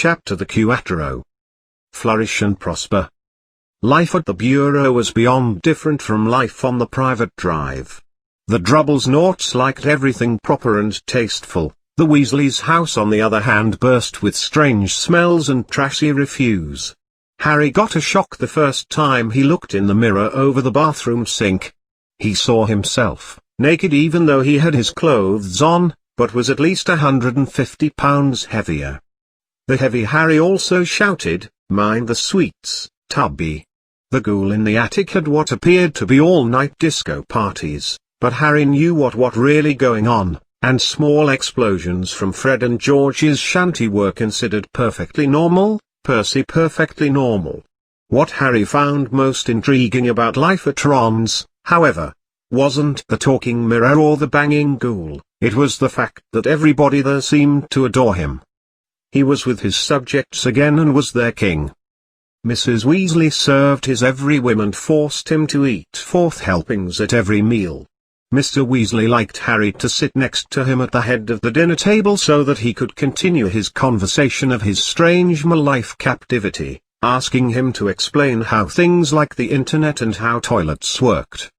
Chapter The Quattro. Flourish and prosper. Life at the bureau was beyond different from life on the private drive. The Drubbles Noughts liked everything proper and tasteful. The Weasleys' house on the other hand burst with strange smells and trashy refuse. Harry got a shock the first time he looked in the mirror over the bathroom sink. He saw himself, naked even though he had his clothes on, but was at least 150 pounds heavier. The heavy Harry also shouted, "Mind the sweets, Tubby." The ghoul in the attic had what appeared to be all-night disco parties, but Harry knew what really going on, and small explosions from Fred and George's shanty were considered perfectly normal. Percy perfectly normal. What Harry found most intriguing about life at Ron's, however, wasn't the talking mirror or the banging ghoul, it was the fact that everybody there seemed to adore him. He was with his subjects again and was their king. Mrs. Weasley served his every whim and forced him to eat 4 helpings at every meal. Mr. Weasley liked Harry to sit next to him at the head of the dinner table so that he could continue his conversation of his strange life captivity, asking him to explain how things like the internet and how toilets worked.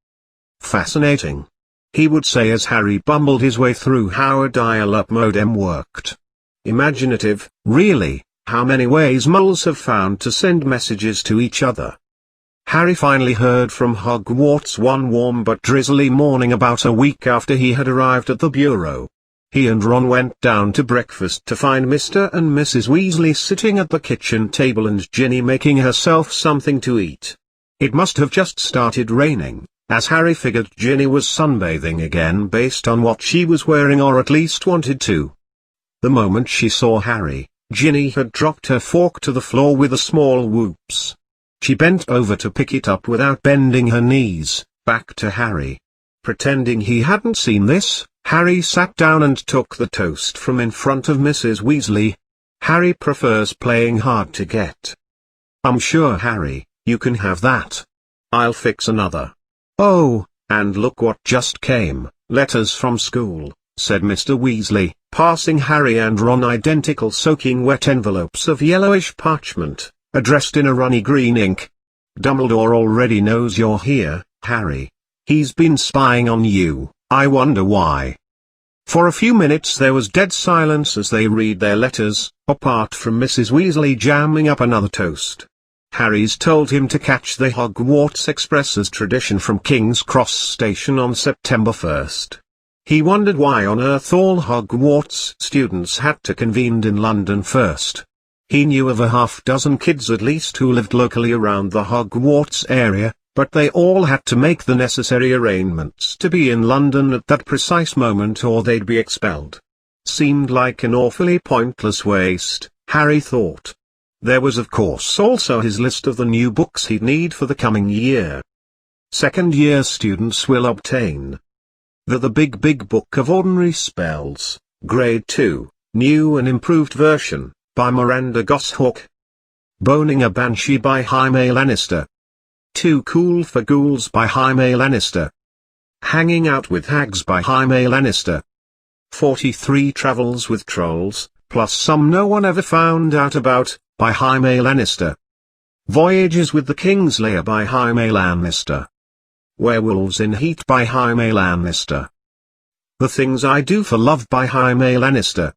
Fascinating, he would say as Harry bumbled his way through how a dial-up modem worked. Imaginative, really, how many ways moles have found to send messages to each other. Harry finally heard from Hogwarts one warm but drizzly morning about a week after he had arrived at the bureau. He and Ron went down to breakfast to find Mr. and Mrs. Weasley sitting at the kitchen table and Ginny making herself something to eat. It must have just started raining, as Harry figured Ginny was sunbathing again based on what she was wearing, or at least wanted to. The moment she saw Harry, Ginny had dropped her fork to the floor with a small whoops. She bent over to pick it up without bending her knees, back to Harry. Pretending he hadn't seen this, Harry sat down and took the toast from in front of Mrs. Weasley. Harry prefers playing hard to get. "I'm sure, Harry, you can have that. I'll fix another." "Oh, and look what just came, letters from school," said Mr. Weasley, passing Harry and Ron identical soaking wet envelopes of yellowish parchment, addressed in a runny green ink. "Dumbledore already knows you're here, Harry. He's been spying on you, I wonder why." For a few minutes there was dead silence as they read their letters, apart from Mrs. Weasley jamming up another toast. Harry's told him to catch the Hogwarts Express as tradition from King's Cross Station on September 1st. He wondered why on earth all Hogwarts students had to convene in London first. He knew of a half-dozen kids at least who lived locally around the Hogwarts area, but they all had to make the necessary arrangements to be in London at that precise moment or they'd be expelled. Seemed like an awfully pointless waste, Harry thought. There was of course also his list of the new books he'd need for the coming year. Second-year students will obtain the Big Book of Ordinary Spells, Grade 2, new and improved version, by Miranda Goshawk. Boning a Banshee by Jaime Lannister. Too Cool for Ghouls by Jaime Lannister. Hanging Out with Hags by Jaime Lannister. 43 Travels with Trolls, plus some no one ever found out about, by Jaime Lannister. Voyages with the Kingslayer by Jaime Lannister. Werewolves in Heat by Jaime Lannister. The Things I Do for Love by Jaime Lannister.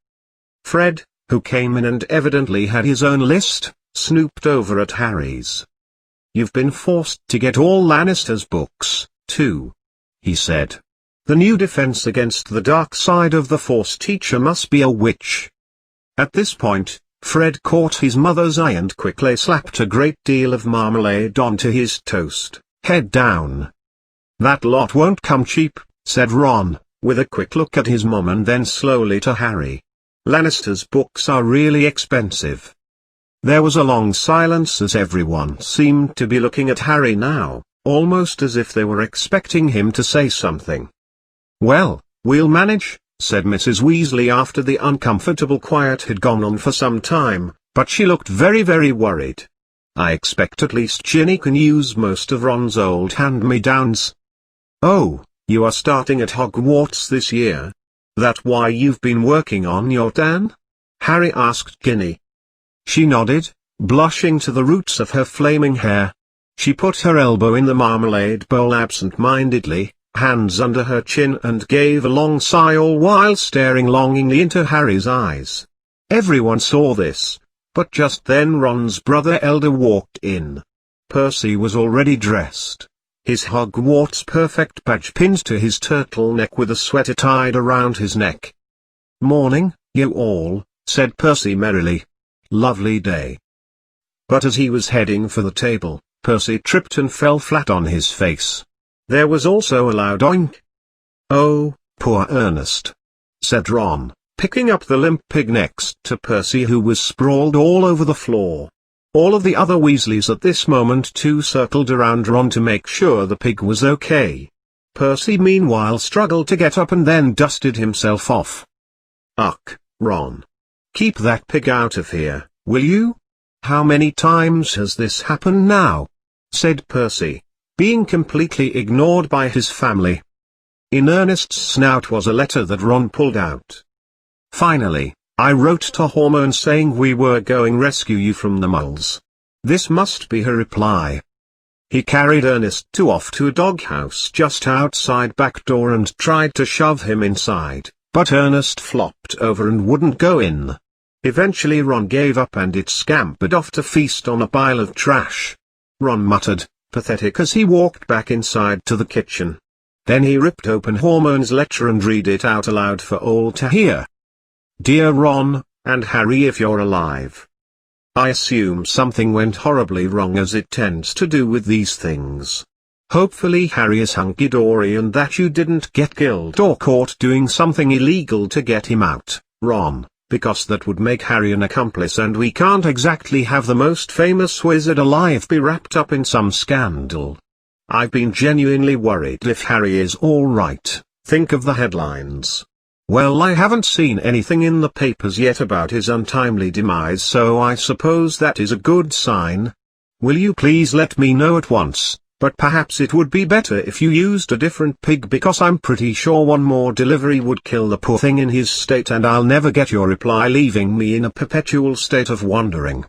Fred, who came in and evidently had his own list, snooped over at Harry's. "You've been forced to get all Lannister's books, too," he said. "The new defense against the dark side of the Force teacher must be a witch." At this point, Fred caught his mother's eye and quickly slapped a great deal of marmalade onto his toast, head down. "That lot won't come cheap," said Ron, with a quick look at his mom and then slowly to Harry. "Lannister's books are really expensive." There was a long silence as everyone seemed to be looking at Harry now, almost as if they were expecting him to say something. "Well, we'll manage," said Mrs. Weasley after the uncomfortable quiet had gone on for some time, but she looked very worried. "I expect at least Ginny can use most of Ron's old hand-me-downs." "Oh, you are starting at Hogwarts this year? That why you've been working on your tan?" Harry asked Ginny. She nodded, blushing to the roots of her flaming hair. She put her elbow in the marmalade bowl absent-mindedly, hands under her chin, and gave a long sigh, all while staring longingly into Harry's eyes. Everyone saw this, but just then Ron's brother elder walked in. Percy was already dressed, his Hogwarts perfect badge pinned to his turtleneck with a sweater tied around his neck. "Morning, you all," said Percy merrily. "Lovely day." But as he was heading for the table, Percy tripped and fell flat on his face. There was also a loud oink. "Oh, poor Ernest," said Ron, picking up the limp pig next to Percy, who was sprawled all over the floor. All of the other Weasleys at this moment too circled around Ron to make sure the pig was okay. Percy meanwhile struggled to get up and then dusted himself off. "Ugh, Ron. Keep that pig out of here, will you? How many times has this happened now?" said Percy, being completely ignored by his family. In Ernest's snout was a letter that Ron pulled out. "Finally, I wrote to Hormone saying we were going rescue you from the moles. This must be her reply." He carried Ernest off to a doghouse just outside back door and tried to shove him inside, but Ernest flopped over and wouldn't go in. Eventually Ron gave up and it scampered off to feast on a pile of trash. Ron muttered, pathetic, as he walked back inside to the kitchen. Then he ripped open Hormone's letter and read it out aloud for all to hear. "Dear Ron, and Harry, if you're alive. I assume something went horribly wrong, as it tends to do with these things. Hopefully Harry is hunky-dory and that you didn't get killed or caught doing something illegal to get him out, Ron, because that would make Harry an accomplice and we can't exactly have the most famous wizard alive be wrapped up in some scandal. I've been genuinely worried if Harry is all right. Think of the headlines. Well, I haven't seen anything in the papers yet about his untimely demise, so I suppose that is a good sign. Will you please let me know at once, but perhaps it would be better if you used a different pig, because I'm pretty sure one more delivery would kill the poor thing in his state and I'll never get your reply, leaving me in a perpetual state of wondering.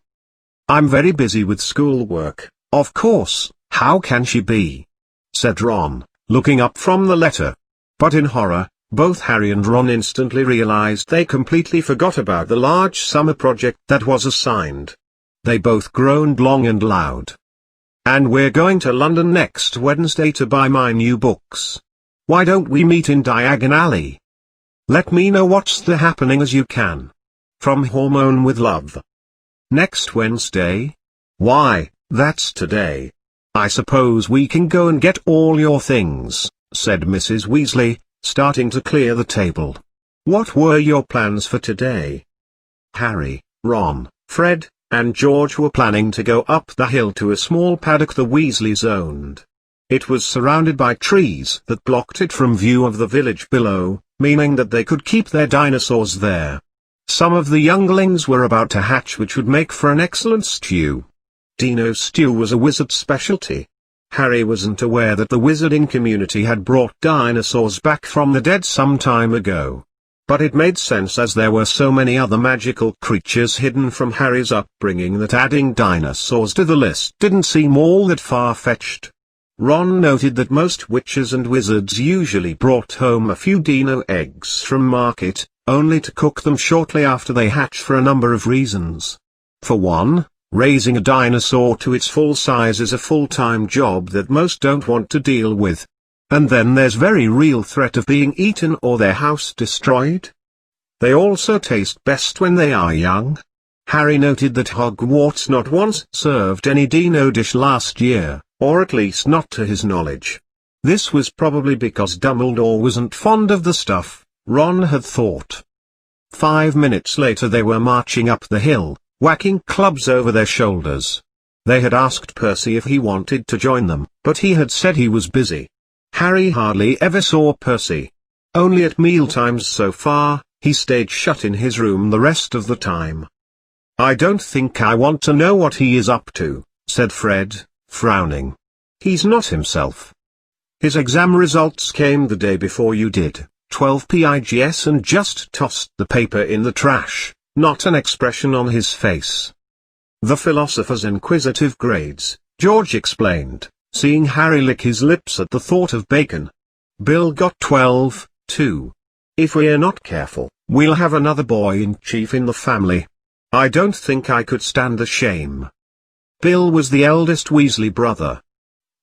I'm very busy with schoolwork, of course, how can she be?" said Ron, looking up from the letter. But in horror, both Harry and Ron instantly realized they completely forgot about the large summer project that was assigned. They both groaned long and loud. "And we're going to London next Wednesday to buy my new books. Why don't we meet in Diagon Alley? Let me know what's the happening as you can. From Hormone with love." "Next Wednesday? Why, that's today. I suppose we can go and get all your things," said Mrs. Weasley, starting to clear the table. "What were your plans for today?" Harry, Ron, Fred, and George were planning to go up the hill to a small paddock the Weasleys owned. It was surrounded by trees that blocked it from view of the village below, meaning that they could keep their dinosaurs there. Some of the younglings were about to hatch, which would make for an excellent stew. Dino stew was a wizard specialty. Harry wasn't aware that the wizarding community had brought dinosaurs back from the dead some time ago. But it made sense, as there were so many other magical creatures hidden from Harry's upbringing, that adding dinosaurs to the list didn't seem all that far-fetched. Ron noted that most witches and wizards usually brought home a few dino eggs from market, only to cook them shortly after they hatch for a number of reasons. For one, raising a dinosaur to its full size is a full-time job that most don't want to deal with. And then there's very real threat of being eaten or their house destroyed. They also taste best when they are young. Harry noted that Hogwarts not once served any dino dish last year, or at least not to his knowledge. This was probably because Dumbledore wasn't fond of the stuff, Ron had thought. 5 minutes later they were marching up the hill, whacking clubs over their shoulders. They had asked Percy if he wanted to join them, but he had said he was busy. Harry hardly ever saw Percy. Only at mealtimes so far, he stayed shut in his room the rest of the time. "I don't think I want to know what he is up to," said Fred, frowning. "He's not himself. His exam results came the day before you did, 12 PIGS, and just tossed the paper in the trash. Not an expression on his face. The philosopher's inquisitive grades, George explained, seeing Harry lick his lips at the thought of bacon. Bill got 12, too. If we're not careful, we'll have another boy-in-chief in the family. I don't think I could stand the shame. Bill was the eldest Weasley brother.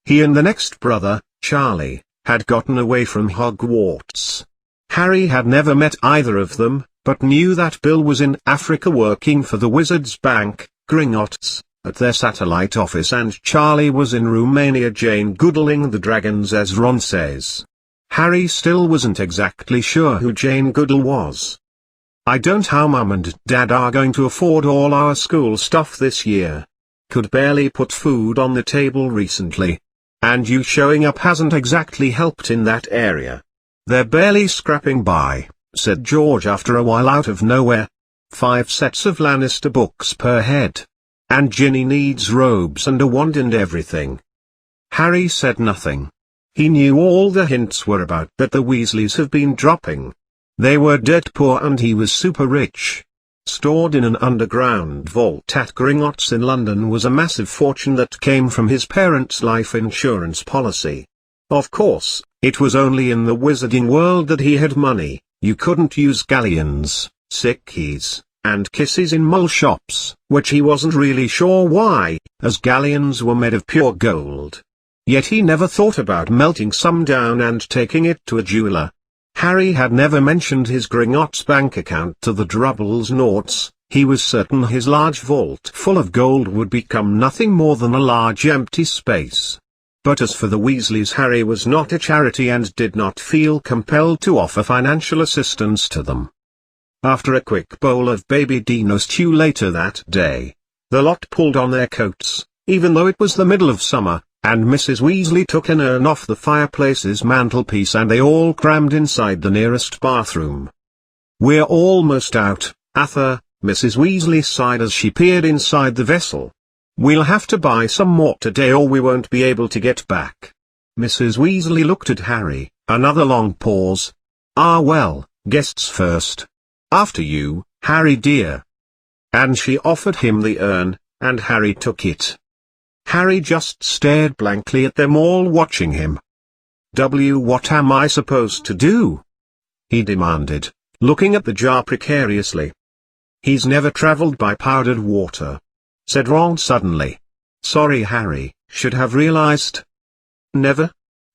He and the next brother, Charlie, had gotten away from Hogwarts. Harry had never met either of them, but knew that Bill was in Africa working for the Wizards' Bank, Gringotts, at their satellite office, and Charlie was in Romania Jane Goodling the dragons, as Ron says. Harry still wasn't exactly sure who Jane Goodall was. I don't know how Mum and Dad are going to afford all our school stuff this year. Could barely put food on the table recently. And you showing up hasn't exactly helped in that area. They're barely scraping by, said George after a while out of nowhere. 5 sets of Lannister books per head. And Ginny needs robes and a wand and everything. Harry said nothing. He knew all the hints were about that the Weasleys have been dropping. They were dirt poor and he was super rich. Stored in an underground vault at Gringotts in London was a massive fortune that came from his parents' life insurance policy. Of course, it was only in the wizarding world that he had money. You couldn't use galleons, sickies, and kisses in mole shops, which he wasn't really sure why, as galleons were made of pure gold. Yet he never thought about melting some down and taking it to a jeweler. Harry had never mentioned his Gringotts bank account to the Drubbles Noughts. He was certain his large vault full of gold would become nothing more than a large empty space. But as for the Weasleys, Harry was not a charity and did not feel compelled to offer financial assistance to them. After a quick bowl of baby Dino stew later that day, the lot pulled on their coats, even though it was the middle of summer, and Mrs. Weasley took an urn off the fireplace's mantelpiece and they all crammed inside the nearest bathroom. "We're almost out, Arthur," Mrs. Weasley sighed as she peered inside the vessel. "We'll have to buy some more today or we won't be able to get back." Mrs. Weasley looked at Harry, another long pause. "Ah well, guests first. After you, Harry dear." And she offered him the urn, and Harry took it. Harry just stared blankly at them all watching him. What am I supposed to do?" he demanded, looking at the jar precariously. "He's never traveled by powdered water," said Ron suddenly. "Sorry Harry, should have realized." "Never?"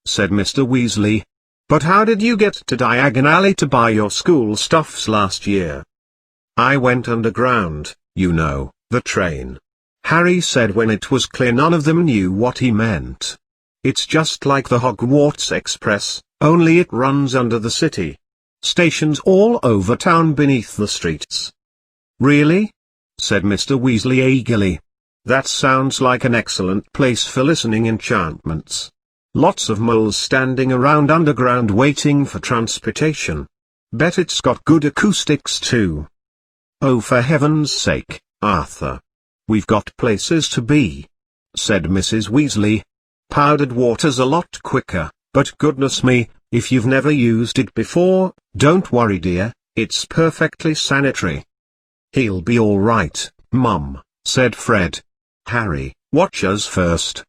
said Mr. Weasley. "But how did you get to Diagon Alley to buy your school stuffs last year?" "I went underground, you know, the train," Harry said when it was clear none of them knew what he meant. "It's just like the Hogwarts Express, only it runs under the city. Stations all over town beneath the streets." "Really?" said Mr. Weasley eagerly. "That sounds like an excellent place for listening enchantments. Lots of moles standing around underground waiting for transportation. Bet it's got good acoustics too." "Oh, for heaven's sake, Arthur. We've got places to be," said Mrs. Weasley. "Powdered water's a lot quicker, but goodness me, if you've never used it before, don't worry dear, it's perfectly sanitary." "He'll be all right, Mum," said Fred. "Harry, watch us first."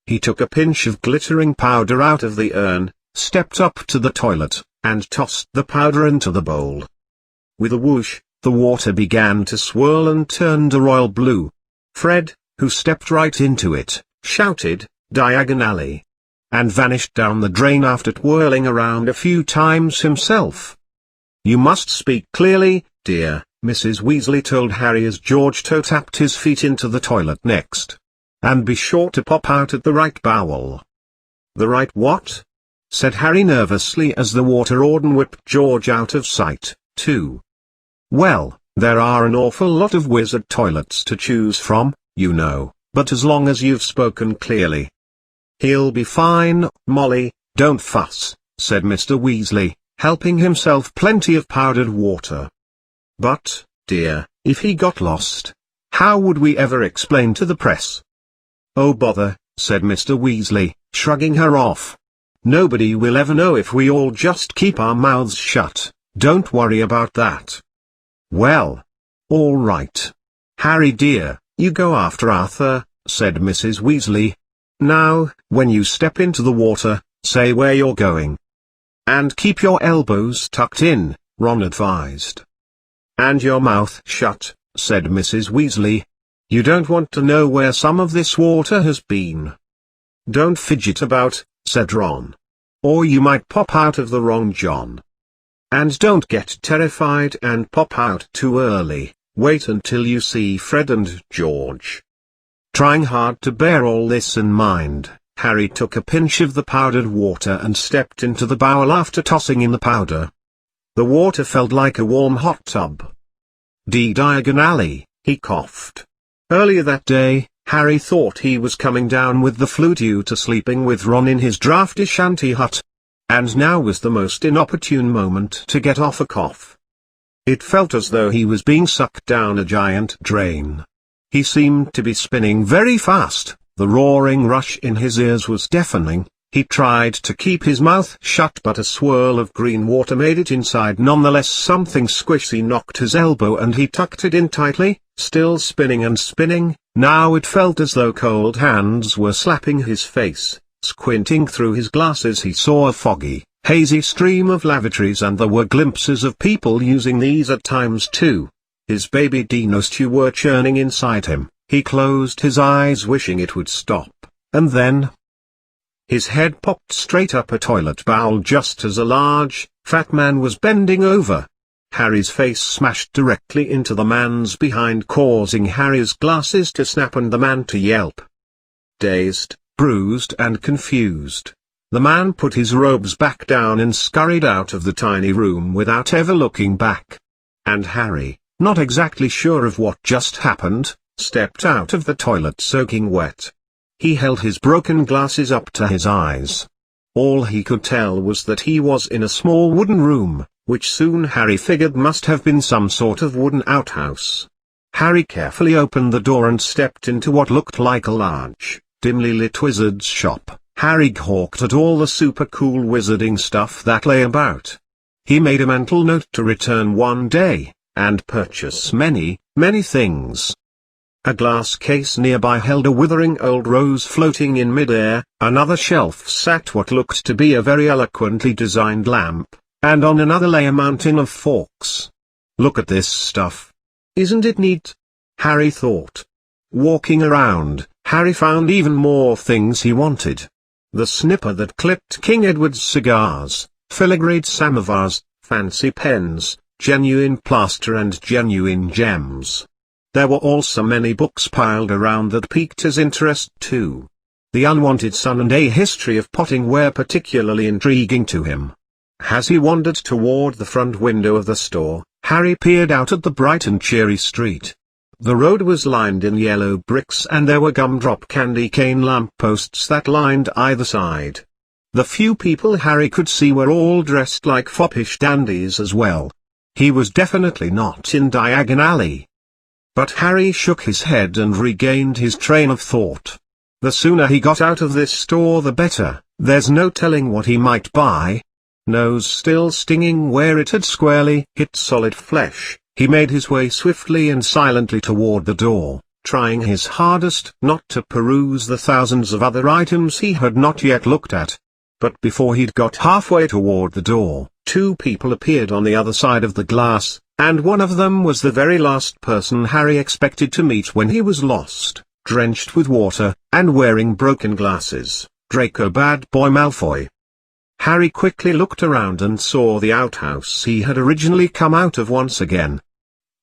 He took a pinch of glittering powder out of the urn, stepped up to the toilet, and tossed the powder into the bowl. With a whoosh, the water began to swirl and turned a royal blue. Fred, who stepped right into it, shouted, "Diagon Alley!" and vanished down the drain after twirling around a few times himself. "You must speak clearly, dear," Mrs. Weasley told Harry as George toe-tapped his feet into the toilet next. "And be sure to pop out at the right bowel." "The right what?" said Harry nervously as the water Auden whipped George out of sight, too. "Well, there are an awful lot of wizard toilets to choose from, you know, but as long as you've spoken clearly." "He'll be fine, Molly, don't fuss," said Mr. Weasley, helping himself plenty of powdered water. "But, dear, if he got lost, how would we ever explain to the press?" "Oh bother," said Mr. Weasley, shrugging her off. "Nobody will ever know if we all just keep our mouths shut, don't worry about that." "Well, all right. Harry dear, "You go after Arthur," said Mrs. Weasley. "Now, when you step into the water, say where you're going. And keep your elbows tucked in," Ron advised. "And your mouth shut," said Mrs. Weasley. "You don't want to know where some of this water has been." "Don't fidget about," said Ron. "Or you might pop out of the wrong John. And don't get terrified and pop out too early, wait until you see Fred and George." Trying hard to bear all this in mind, Harry took a pinch of the powdered water and stepped into the bowl after tossing in the powder. The water felt like a warm hot tub. Diagonally, he coughed. Earlier that day, Harry thought he was coming down with the flu due to sleeping with Ron in his drafty shanty hut. And now was the most inopportune moment to get off a cough. It felt as though he was being sucked down a giant drain. He seemed to be spinning very fast, the roaring rush in his ears was deafening. He tried to keep his mouth shut, but a swirl of green water made it inside nonetheless. Something squishy knocked his elbow and he tucked it in tightly, still spinning and spinning. Now it felt as though cold hands were slapping his face. Squinting through his glasses he saw a foggy, hazy stream of lavatories, and there were glimpses of people using these at times too. His baby dinosaurs were churning inside him. He closed his eyes wishing it would stop, and then his head popped straight up a toilet bowl just as a large, fat man was bending over. Harry's face smashed directly into the man's behind, causing Harry's glasses to snap and the man to yelp. Dazed, bruised and confused, the man put his robes back down and scurried out of the tiny room without ever looking back. And Harry, not exactly sure of what just happened, stepped out of the toilet soaking wet. He held his broken glasses up to his eyes. All he could tell was that he was in a small wooden room, which soon Harry figured must have been some sort of wooden outhouse. Harry carefully opened the door and stepped into what looked like a large, dimly lit wizard's shop. Harry gawked at all the super cool wizarding stuff that lay about. He made a mental note to return one day, and purchase many, many things. A glass case nearby held a withering old rose floating in midair, another shelf sat what looked to be a very eloquently designed lamp, and on another lay a mountain of forks. "Look at this stuff. Isn't it neat?" Harry thought. Walking around, Harry found even more things he wanted. The snipper that clipped King Edward's cigars, filigreed samovars, fancy pens, genuine plaster and genuine gems. There were also many books piled around that piqued his interest too. The Unwanted Son and A History of Potting were particularly intriguing to him. As he wandered toward the front window of the store, Harry peered out at the bright and cheery street. The road was lined in yellow bricks and there were gumdrop candy cane lampposts that lined either side. The few people Harry could see were all dressed like foppish dandies as well. He was definitely not in Diagon Alley. But Harry shook his head and regained his train of thought. The sooner he got out of this store the better. There's no telling what he might buy. Nose still stinging where it had squarely hit solid flesh, he made his way swiftly and silently toward the door, trying his hardest not to peruse the thousands of other items he had not yet looked at. But before he'd got halfway toward the door, two people appeared on the other side of the glass, and one of them was the very last person Harry expected to meet when he was lost, drenched with water, and wearing broken glasses, Draco Bad Boy Malfoy. Harry quickly looked around and saw the outhouse he had originally come out of once again.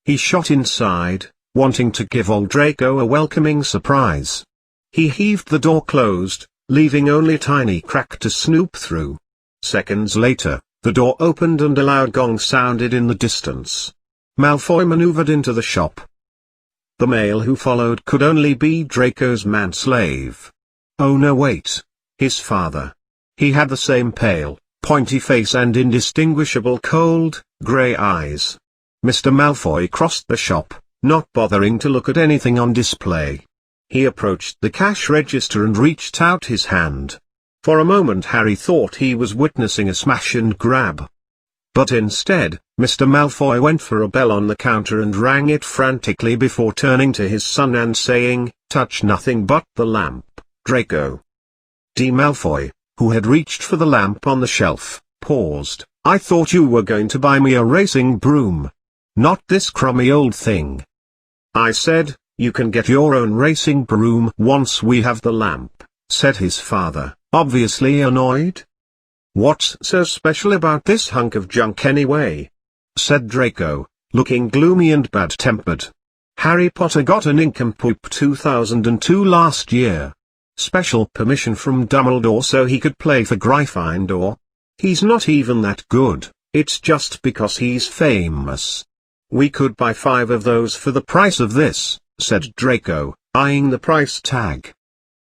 He shot inside, wanting to give old Draco a welcoming surprise. He heaved the door closed, leaving only a tiny crack to snoop through. Seconds later, the door opened and a loud gong sounded in the distance. Malfoy maneuvered into the shop. The male who followed could only be Draco's manslave. Oh no, wait. His father. He had the same pale, pointy face and indistinguishable cold, grey eyes. Mr. Malfoy crossed the shop, not bothering to look at anything on display. He approached the cash register and reached out his hand. For a moment Harry thought he was witnessing a smash and grab. But instead, Mr. Malfoy went for a bell on the counter and rang it frantically before turning to his son and saying, "Touch nothing but the lamp, Draco." D. Malfoy, who had reached for the lamp on the shelf, paused. "I thought you were going to buy me a racing broom. Not this crummy old thing." "I said, you can get your own racing broom once we have the lamp," said his father, obviously annoyed. "What's so special about this hunk of junk anyway?" said Draco, looking gloomy and bad-tempered. "Harry Potter got a nincompoop 2002 last year. Special permission from Dumbledore so he could play for Gryffindor. He's not even that good, it's just because he's famous. We could buy 5 of those for the price of this," said Draco, eyeing the price tag.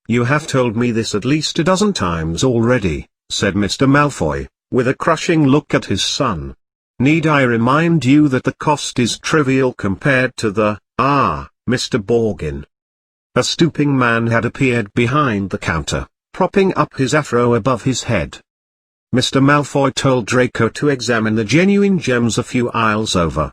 "You have told me this at least a dozen times already," said Mr. Malfoy, with a crushing look at his son. "Need I remind you that the cost is trivial compared to the, Mr. Borgin?" A stooping man had appeared behind the counter, propping up his afro above his head. Mr. Malfoy told Draco to examine the genuine gems a few aisles over.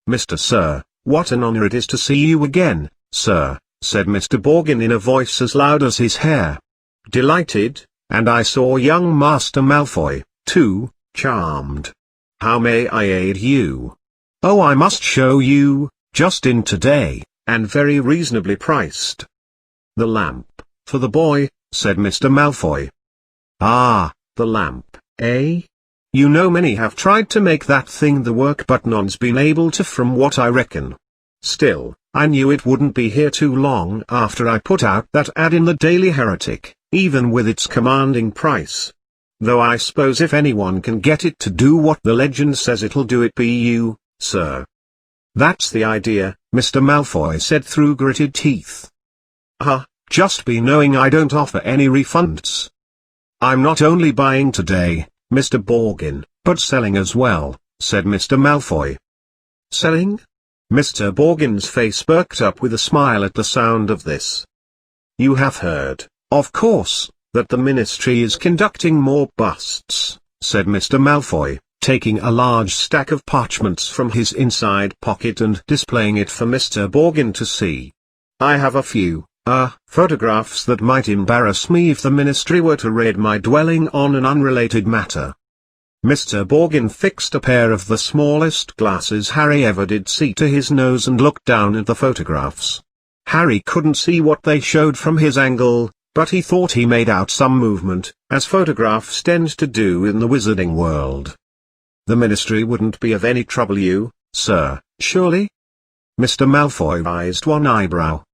"Mr. Sir, what an honor it is to see you again, sir," said Mr. Borgin in a voice as loud as his hair. "Delighted, and I saw young Master Malfoy, too, charmed. How may I aid you?" "Oh, I must show you, just in today, and very reasonably priced." "The lamp, for the boy," said Mr. Malfoy. "Ah, the lamp, eh? You know many have tried to make that thing the work but none's been able to from what I reckon. Still, I knew it wouldn't be here too long after I put out that ad in the Daily Heretic, even with its commanding price. Though I suppose if anyone can get it to do what the legend says it'll do, it be you, sir." "That's the idea," Mr. Malfoy said through gritted teeth. Just be knowing I don't offer any refunds. I'm not only buying today, Mr. Borgin, but selling as well," said Mr. Malfoy. "Selling?" Mr. Borgin's face perked up with a smile at the sound of this. "You have heard, of course, that the Ministry is conducting more busts," said Mr. Malfoy, taking a large stack of parchments from his inside pocket and displaying it for Mr. Borgin to see. "I have a few, photographs that might embarrass me if the Ministry were to raid my dwelling on an unrelated matter." Mr. Borgin fixed a pair of the smallest glasses Harry ever did see to his nose and looked down at the photographs. Harry couldn't see what they showed from his angle, but he thought he made out some movement, as photographs tend to do in the wizarding world. "The Ministry wouldn't be of any trouble you, sir, surely?" Mr. Malfoy raised one eyebrow.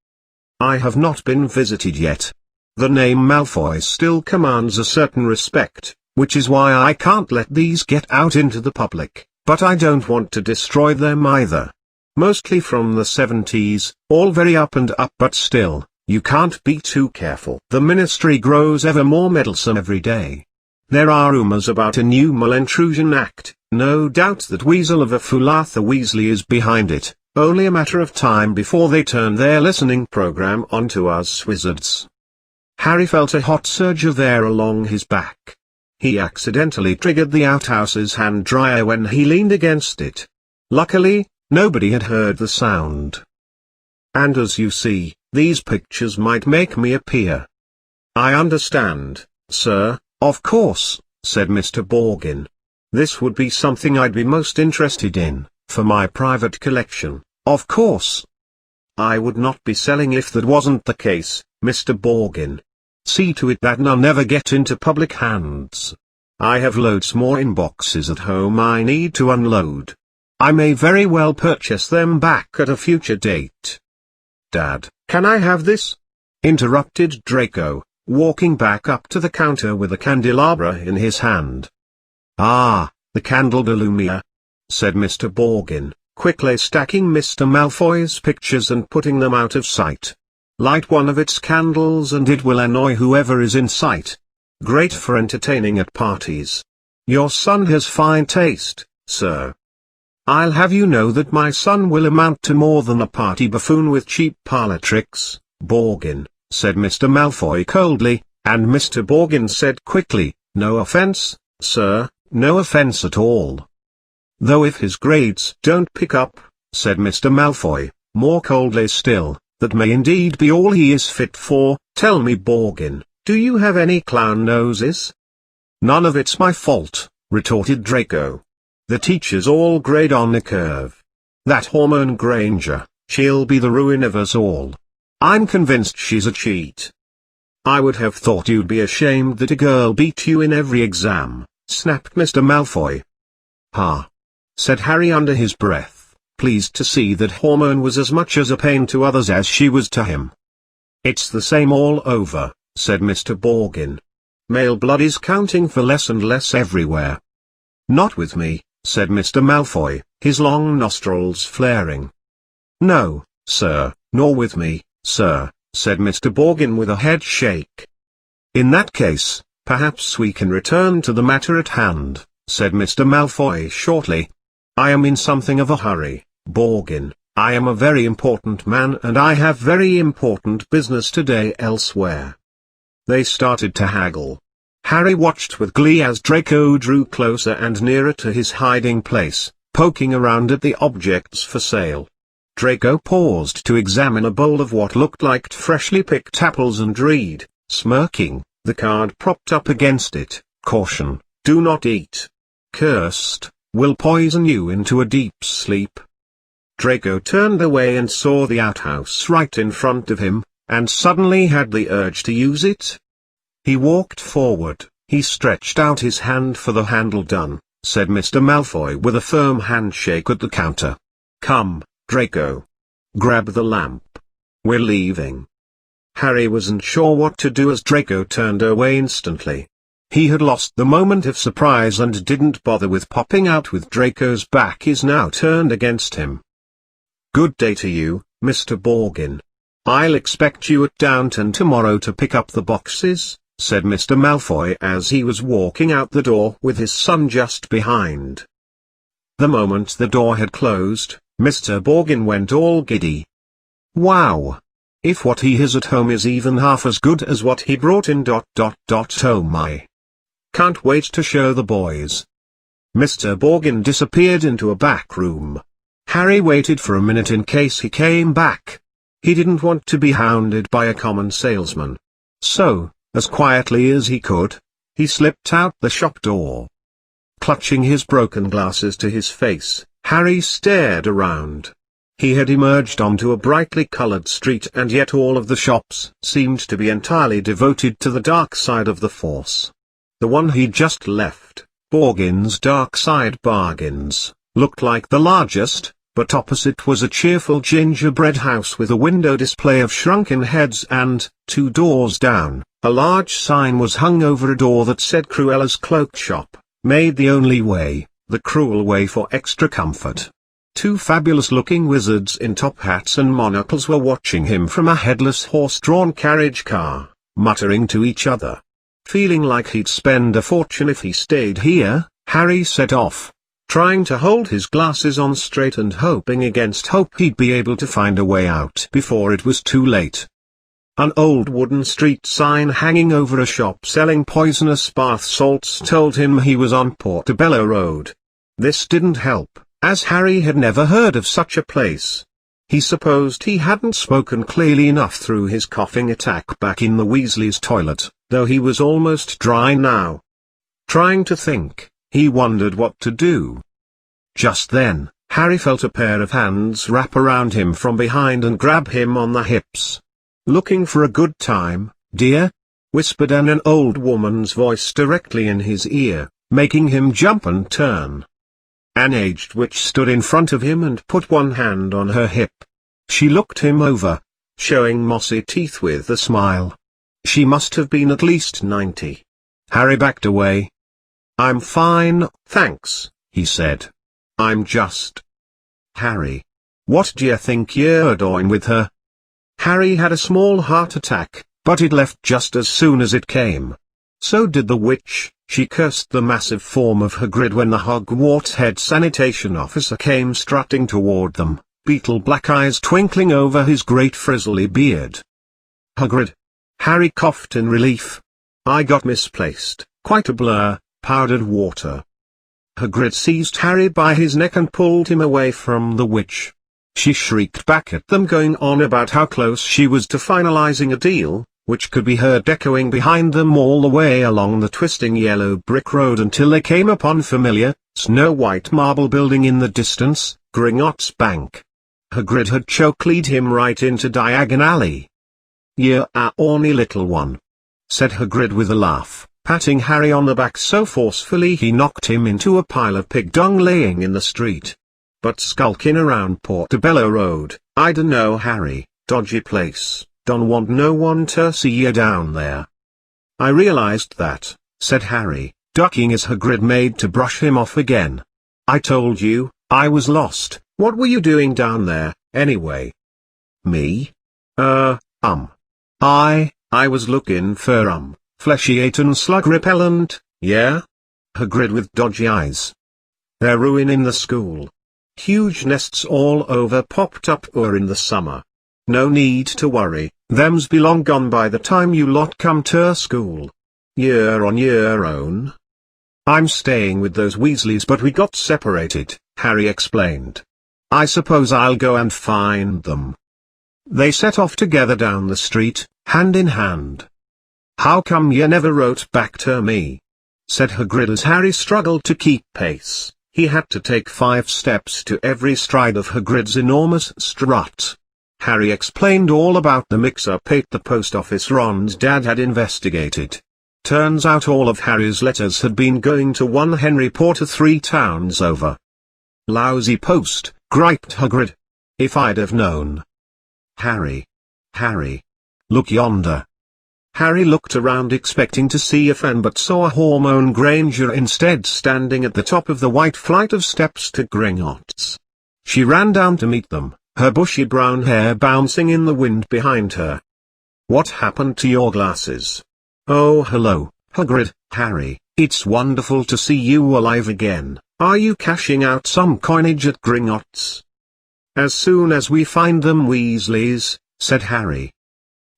"I have not been visited yet. The name Malfoy still commands a certain respect, which is why I can't let these get out into the public, but I don't want to destroy them either. Mostly from the 70s, all very up and up, but still, you can't be too careful. The Ministry grows ever more meddlesome every day. There are rumors about a new Malintrusion Act, no doubt that Weasel of a Fool Arthur Weasley is behind it, only a matter of time before they turn their listening program onto us wizards." Harry felt a hot surge of air along his back. He accidentally triggered the outhouse's hand dryer when he leaned against it. Luckily, nobody had heard the sound. "And as you see, these pictures might make me appear." "I understand, sir, of course," said Mr. Borgin. "This would be something I'd be most interested in, for my private collection, of course." "I would not be selling if that wasn't the case, Mr. Borgin. See to it that none ever get into public hands. I have loads more in boxes at home I need to unload. I may very well purchase them back at a future date." "Dad, can I have this?" interrupted Draco, walking back up to the counter with a candelabra in his hand. "Ah, the Candelabra," said Mr. Borgin, quickly stacking Mr. Malfoy's pictures and putting them out of sight. "Light one of its candles and it will annoy whoever is in sight. Great for entertaining at parties. Your son has fine taste, sir." "I'll have you know that my son will amount to more than a party buffoon with cheap parlor tricks, Borgin," said Mr. Malfoy coldly, and Mr. Borgin said quickly, "No offense, sir, no offense at all. Though if his grades don't pick up, said Mr. Malfoy, more coldly still, that may indeed be all he is fit for. Tell me, Borgin, do you have any clown noses? None of it's my fault, retorted Draco. The teachers all grade on a curve. That Hormone Granger, she'll be the ruin of us all. I'm convinced she's a cheat. I would have thought you'd be ashamed that a girl beat you in every exam, snapped Mr. Malfoy. Ha! Said Harry under his breath, pleased to see that Hormone was as much as a pain to others as she was to him. It's the same all over, said Mr. Borgin. Male blood is counting for less and less everywhere. Not with me, said Mr. Malfoy, his long nostrils flaring. No, sir, nor with me, sir, said Mr. Borgin with a head shake. In that case, perhaps we can return to the matter at hand, said Mr. Malfoy shortly. I am in something of a hurry, Borgin. I am a very important man and I have very important business today elsewhere. They started to haggle. Harry watched with glee as Draco drew closer and nearer to his hiding place, poking around at the objects for sale. Draco paused to examine a bowl of what looked like freshly picked apples and read, smirking, the card propped up against it, "Caution, do not eat. Cursed, will poison you into a deep sleep." Draco turned away and saw the outhouse right in front of him, and suddenly had the urge to use it. He walked forward, he stretched out his hand for the handle. Done, said Mr. Malfoy with a firm handshake at the counter. Come, Draco. Grab the lamp. We're leaving. Harry wasn't sure what to do as Draco turned away instantly. He had lost the moment of surprise and didn't bother with popping out with Draco's back is now turned against him. Good day to you, Mr. Borgin. I'll expect you at Downton tomorrow to pick up the boxes, said Mr. Malfoy as he was walking out the door with his son just behind. The moment the door had closed, Mr. Borgin went all giddy. Wow! If what he has at home is even half as good as what he brought in ... Oh my! Can't wait to show the boys. Mr. Borgin disappeared into a back room. Harry waited for a minute in case he came back. He didn't want to be hounded by a common salesman. So, as quietly as he could, he slipped out the shop door. Clutching his broken glasses to his face, Harry stared around. He had emerged onto a brightly colored street and yet all of the shops seemed to be entirely devoted to the dark side of the Force. The one he'd just left, Borgin's Dark Side Bargains, looked like the largest, but opposite was a cheerful gingerbread house with a window display of shrunken heads and, 2 doors down, a large sign was hung over a door that said Cruella's Cloak Shop, made the only way, the cruel way for extra comfort. 2 fabulous-looking wizards in top hats and monocles were watching him from a headless horse-drawn carriage car, muttering to each other. Feeling like he'd spend a fortune if he stayed here, Harry set off, trying to hold his glasses on straight and hoping against hope he'd be able to find a way out before it was too late. An old wooden street sign hanging over a shop selling poisonous bath salts told him he was on Portobello Road. This didn't help, as Harry had never heard of such a place. He supposed he hadn't spoken clearly enough through his coughing attack back in the Weasleys' toilet, though he was almost dry now. Trying to think, he wondered what to do. Just then, Harry felt a pair of hands wrap around him from behind and grab him on the hips. "Looking for a good time, dear?" whispered an old woman's voice directly in his ear, making him jump and turn. An aged witch stood in front of him and put one hand on her hip. She looked him over, showing mossy teeth with a smile. She must have been at least 90. Harry backed away. "I'm fine, thanks," he said. "I'm just..." "Harry. What d'ye think you're doing with her?" Harry had a small heart attack, but it left just as soon as it came. So did the witch. She cursed the massive form of Hagrid when the Hogwarts head sanitation officer came strutting toward them, beetle black eyes twinkling over his great frizzly beard. "Hagrid." Harry coughed in relief. "I got misplaced, quite a blur, powdered water." Hagrid seized Harry by his neck and pulled him away from the witch. She shrieked back at them, going on about how close she was to finalizing a deal, which could be heard echoing behind them all the way along the twisting yellow brick road until they came upon familiar, snow-white marble building in the distance, Gringotts Bank. Hagrid had choke-lead him right into Diagon Alley. "You're a orny little one," said Hagrid with a laugh, patting Harry on the back so forcefully he knocked him into a pile of pig dung laying in the street. "But skulking around Portobello Road, I dunno, Harry, dodgy place, don't want no one to see you down there." "I realized that," said Harry, ducking as Hagrid made to brush him off again. "I told you, I was lost. What were you doing down there, anyway?" "Me? I was looking for, fleshy-eaten slug repellent, yeah?" Hagrid with dodgy eyes. "They're ruining the school. Huge nests all over popped up in the summer. No need to worry, them's be long gone by the time you lot come to school. You're on your own." "I'm staying with those Weasleys, but we got separated," Harry explained. "I suppose I'll go and find them." They set off together down the street, hand in hand. "How come you never wrote back to me?" said Hagrid as Harry struggled to keep pace. He had to take 5 steps to every stride of Hagrid's enormous strut. Harry explained all about the mix-up at the post office Ron's dad had investigated. Turns out all of Harry's letters had been going to one Henry Porter 3 towns over. "Lousy post," griped Hagrid. "If I'd have known." Harry, look yonder." Harry looked around expecting to see a fan but saw Hermione Granger instead standing at the top of the white flight of steps to Gringotts. She ran down to meet them, her bushy brown hair bouncing in the wind behind her. "What happened to your glasses?" "Oh, hello, Hagrid, Harry, it's wonderful to see you alive again. Are you cashing out some coinage at Gringotts?" "As soon as we find them Weasleys," said Harry.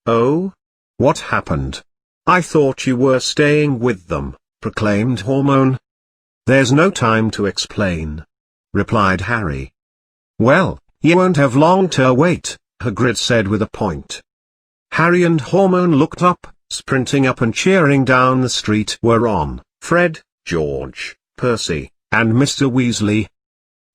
"Oh? What happened? I thought you were staying with them," proclaimed Hermione. "There's no time to explain," replied Harry. "Well, you won't have long to wait," Hagrid said with a point. Harry and Hermione looked up. Sprinting up and cheering down the street were Ron, Fred, George, Percy, and Mr. Weasley.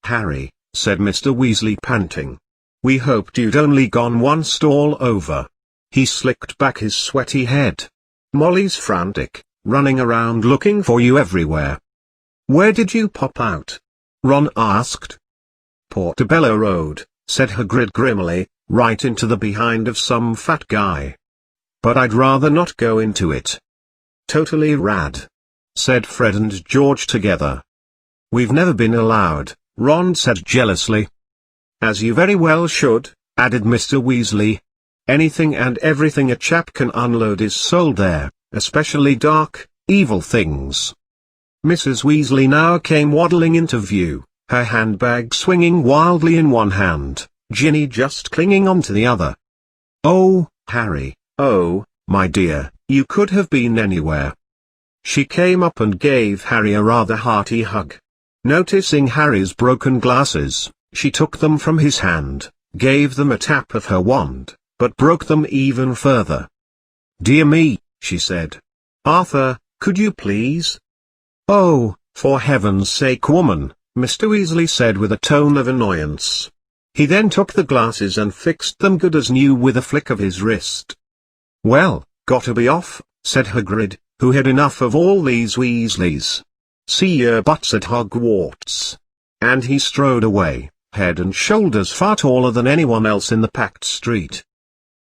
"Harry," said Mr. Weasley panting, "we hoped you'd only gone one stall over." He slicked back his sweaty head. "Molly's frantic, running around looking for you everywhere." "Where did you pop out?" Ron asked. "Portobello Road," said Hagrid grimly, "right into the behind of some fat guy. But I'd rather not go into it." "Totally rad," said Fred and George together. "We've never been allowed," Ron said jealously. "As you very well should," added Mr. Weasley. "Anything and everything a chap can unload is sold there, especially dark, evil things." Mrs. Weasley now came waddling into view, her handbag swinging wildly in one hand, Ginny just clinging onto the other. "Oh, Harry, oh, my dear, you could have been anywhere." She came up and gave Harry a rather hearty hug. Noticing Harry's broken glasses, she took them from his hand, gave them a tap of her wand, but broke them even further. "Dear me," she said. "Arthur, could you please?" "Oh, for heaven's sake, woman," Mr. Weasley said with a tone of annoyance. He then took the glasses and fixed them good as new with a flick of his wrist. "Well, gotta be off," said Hagrid, who had enough of all these Weasleys. "See your butts at Hogwarts." And he strode away, head and shoulders far taller than anyone else in the packed street.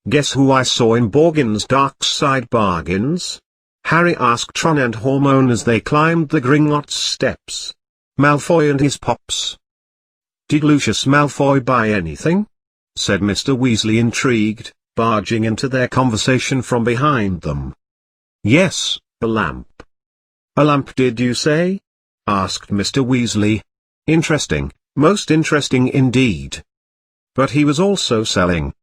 "Guess who I saw in Borgin's Dark Side Bargains?" Harry asked Ron and Hermione as they climbed the Gringotts steps. "Malfoy and his pops." "Did Lucius Malfoy buy anything?" said Mr. Weasley intrigued, barging into their conversation from behind them. "Yes, a lamp." "A lamp did you say?" asked Mr. Weasley. "Interesting, most interesting indeed. But he was also selling."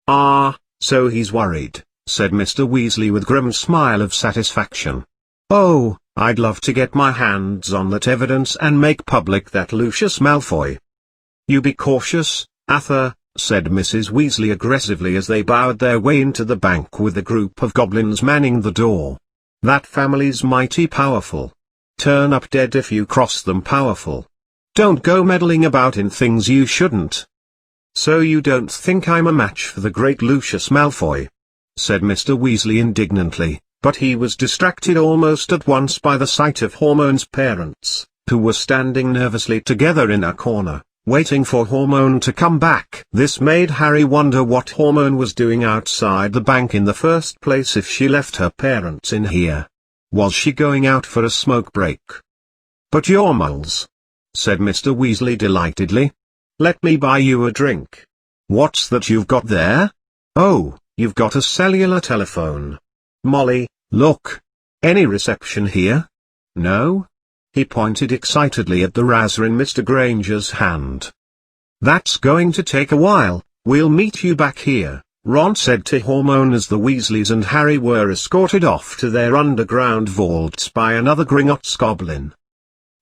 "Ah, so he's worried," said Mr. Weasley with grim smile of satisfaction. "Oh, I'd love to get my hands on that evidence and make public that Lucius Malfoy. You be cautious, Arthur, said Mrs. Weasley aggressively as they bowed their way into the bank with a group of goblins manning the door. That family's mighty powerful. Turn up dead if you cross them powerful. Don't go meddling about in things you shouldn't. So you don't think I'm a match for the great Lucius Malfoy? Said Mr. Weasley indignantly, but he was distracted almost at once by the sight of Hermione's parents, who were standing nervously together in a corner, waiting for Hermione to come back. This made Harry wonder what Hermione was doing outside the bank in the first place if she left her parents in here. Was she going out for a smoke break? But you're muggles, said Mr. Weasley delightedly. Let me buy you a drink. What's that you've got there? Oh, you've got a cellular telephone. Molly, look. Any reception here? No? He pointed excitedly at the razor in Mr. Granger's hand. That's going to take a while. We'll meet you back here, Ron said to Hermione as the Weasleys and Harry were escorted off to their underground vaults by another Gringotts goblin.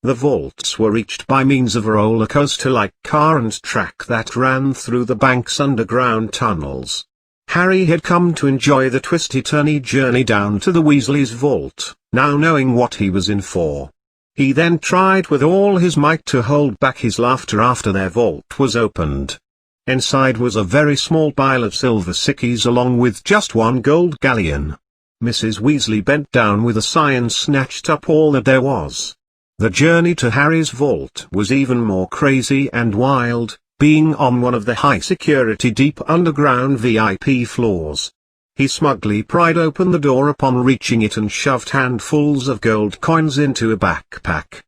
The vaults were reached by means of a roller coaster-like car and track that ran through the bank's underground tunnels. Harry had come to enjoy the twisty-turny journey down to the Weasleys' vault, now knowing what he was in for. He then tried with all his might to hold back his laughter after their vault was opened. Inside was a very small pile of silver sickies along with just one gold galleon. Mrs. Weasley bent down with a sigh and snatched up all that there was. The journey to Harry's vault was even more crazy and wild, being on one of the high-security deep underground VIP floors. He smugly pried open the door upon reaching it and shoved handfuls of gold coins into a backpack.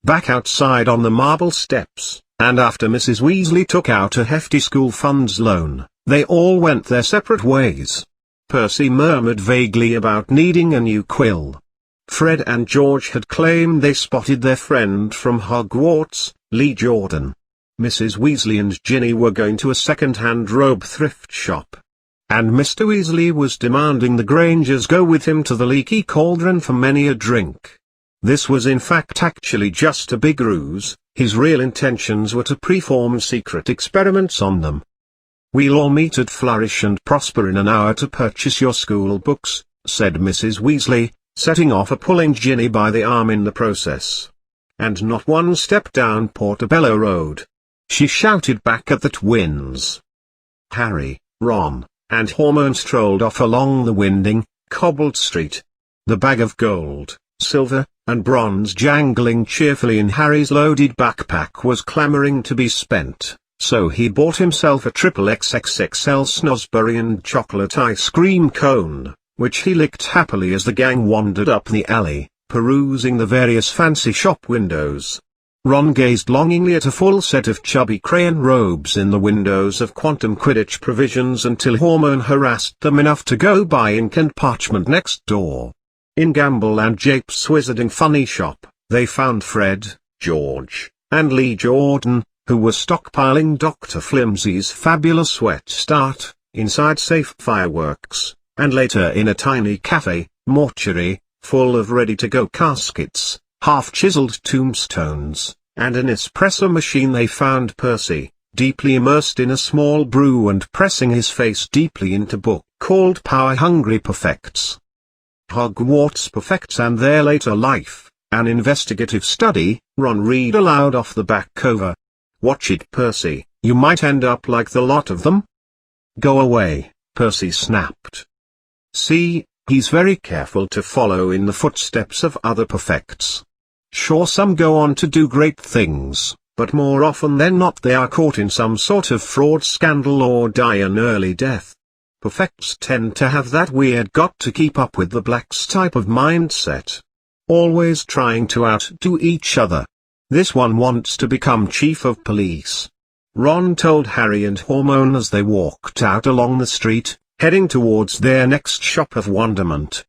Back outside on the marble steps, and after Mrs. Weasley took out a hefty school funds loan, they all went their separate ways. Percy murmured vaguely about needing a new quill. Fred and George had claimed they spotted their friend from Hogwarts, Lee Jordan. Mrs. Weasley and Ginny were going to a second-hand robe thrift shop. And Mr. Weasley was demanding the Grangers go with him to the Leaky Cauldron for many a drink. This was in fact actually just a big ruse. His real intentions were to perform secret experiments on them. We'll all meet at Flourish and Prosper in an hour to purchase your school books, said Mrs. Weasley, setting off and pulling Ginny by the arm in the process. And not one step down Portobello Road, she shouted back at the twins. Harry, Ron, and Hermione strolled off along the winding, cobbled street. The bag of gold, silver, and bronze jangling cheerfully in Harry's loaded backpack was clamoring to be spent, so he bought himself a triple XXXL Snosberry and chocolate ice cream cone, which he licked happily as the gang wandered up the alley, perusing the various fancy shop windows. Ron gazed longingly at a full set of chubby crayon robes in the windows of Quantum Quidditch Provisions until Hermione harassed them enough to go buy ink and parchment next door. In Gamble and Jape's Wizarding Funny Shop, they found Fred, George, and Lee Jordan, who were stockpiling Dr. Flimsy's fabulous wet start, inside safe fireworks, and later in a tiny cafe, mortuary, full of ready-to-go caskets, half-chiseled tombstones, and an espresso machine. They found Percy, deeply immersed in a small brew and pressing his face deeply into a book called Power Hungry Perfects. Hogwarts Perfects and Their Later Life, an investigative study, Ron read aloud off the back cover. Watch it, Percy, you might end up like the lot of them. Go away, Percy snapped. See, he's very careful to follow in the footsteps of other perfects. Sure, some go on to do great things, but more often than not they are caught in some sort of fraud scandal or die an early death. Perfects tend to have that weird got to keep up with the blacks type of mindset. Always trying to outdo each other. This one wants to become chief of police. Ron told Harry and Hermione as they walked out along the street, heading towards their next shop of wonderment.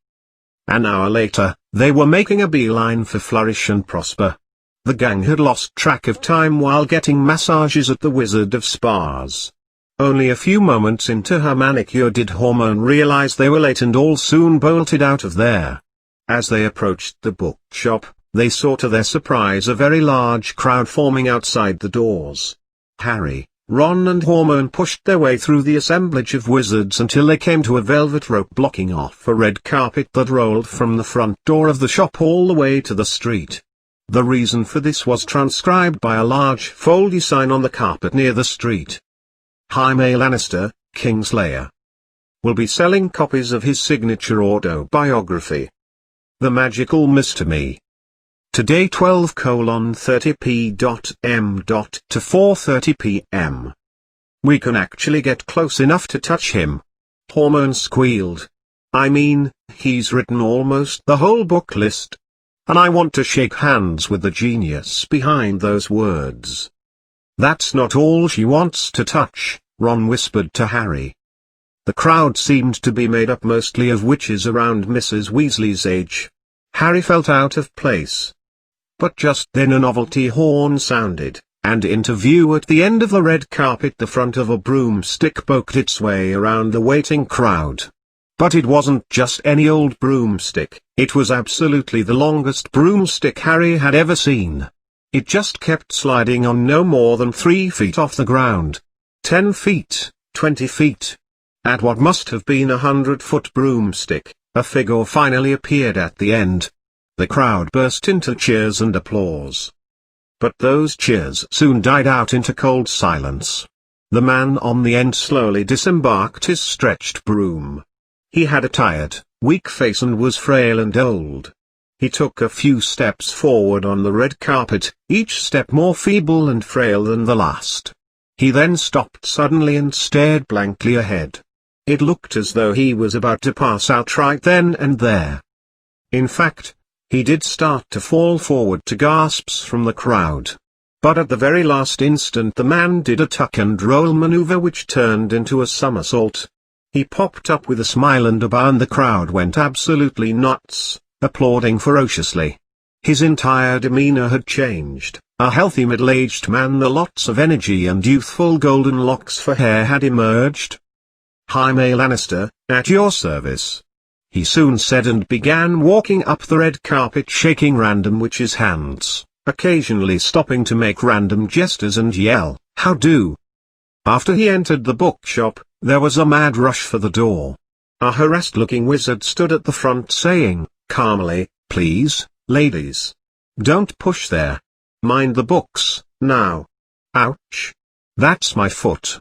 An hour later, they were making a beeline for Flourish and Prosper. The gang had lost track of time while getting massages at the Wizard of Spas. Only a few moments into her manicure did Hermione realize they were late and all soon bolted out of there. As they approached the bookshop, they saw to their surprise a very large crowd forming outside the doors. Harry, Ron and Hermione pushed their way through the assemblage of wizards until they came to a velvet rope blocking off a red carpet that rolled from the front door of the shop all the way to the street. The reason for this was transcribed by a large foldy sign on the carpet near the street. Jaime Lannister, Kingslayer, will be selling copies of his signature autobiography, The Magical Mr. Me. Today 12:30 p.m. to 4:30 p.m. We can actually get close enough to touch him. Hermione squealed. I mean, he's written almost the whole book list. And I want to shake hands with the genius behind those words. That's not all she wants to touch, Ron whispered to Harry. The crowd seemed to be made up mostly of witches around Mrs. Weasley's age. Harry felt out of place. But just then a novelty horn sounded, and into view at the end of the red carpet the front of a broomstick poked its way around the waiting crowd. But it wasn't just any old broomstick, it was absolutely the longest broomstick Harry had ever seen. It just kept sliding on no more than 3 feet off the ground. 10 feet, 20 feet. At what must have been a 100-foot broomstick, a figure finally appeared at the end. The crowd burst into cheers and applause. But those cheers soon died out into cold silence. The man on the end slowly disembarked his stretched broom. He had a tired, weak face and was frail and old. He took a few steps forward on the red carpet, each step more feeble and frail than the last. He then stopped suddenly and stared blankly ahead. It looked as though he was about to pass out right then and there. In fact, he did start to fall forward to gasps from the crowd. But at the very last instant the man did a tuck and roll maneuver which turned into a somersault. He popped up with a smile and a bow and the crowd went absolutely nuts, applauding ferociously. His entire demeanor had changed. A healthy middle-aged man with lots of energy and youthful golden locks for hair had emerged. Jaime Lannister, at your service, he soon said and began walking up the red carpet shaking random witches' hands, occasionally stopping to make random gestures and yell, "How do?" After he entered the bookshop, there was a mad rush for the door. A harassed-looking wizard stood at the front saying, calmly, "Please, ladies. Don't push there. Mind the books, now. Ouch. That's my foot."